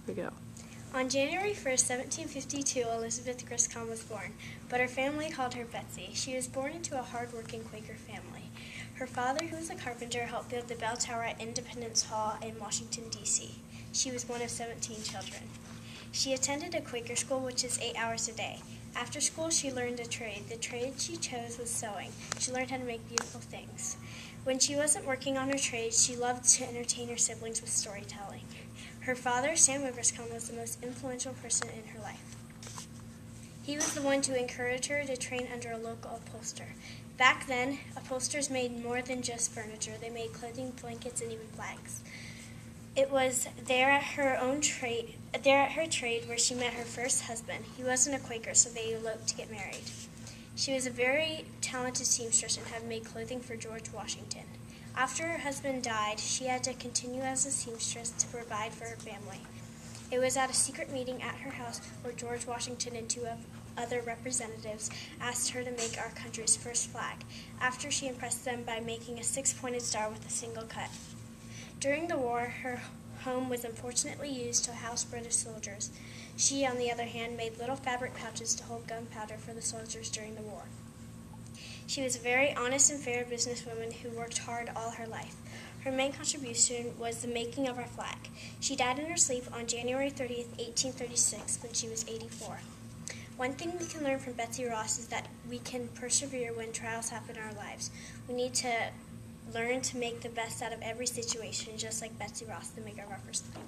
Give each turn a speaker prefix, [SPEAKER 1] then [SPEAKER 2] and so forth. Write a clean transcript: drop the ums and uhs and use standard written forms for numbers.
[SPEAKER 1] we go.
[SPEAKER 2] On January 1st, 1752, Elizabeth Griscom was born, but her family called her Betsy. She was born into a hard-working Quaker family. Her father, who was a carpenter, helped build the bell tower at Independence Hall in Washington, D.C. She was one of 17 children. She attended a Quaker school, which is 8 hours a day. After school, she learned a trade. The trade she chose was sewing. She learned how to make beautiful things. When she wasn't working on her trade, she loved to entertain her siblings with storytelling. Her father, Samuel Griscom, was the most influential person in her life. He was the one to encourage her to train under a local upholsterer. Back then, upholsterers made more than just furniture. They made clothing, blankets, and even flags. It was there at her trade where she met her first husband. He wasn't a Quaker, so they eloped to get married. She was a very talented seamstress and had made clothing for George Washington. After her husband died, she had to continue as a seamstress to provide for her family. It was at a secret meeting at her house where George Washington and two other representatives asked her to make our country's first flag, after she impressed them by making a 6-pointed star with a single cut. During the war, her home was unfortunately used to house British soldiers. She, on the other hand, made little fabric pouches to hold gunpowder for the soldiers during the war. She was a very honest and fair businesswoman who worked hard all her life. Her main contribution was the making of our flag. She died in her sleep on January 30th, 1836, when she was 84. One thing we can learn from Betsy Ross is that we can persevere when trials happen in our lives. We need to learn to make the best out of every situation, just like Betsy Ross, the maker of our first flag.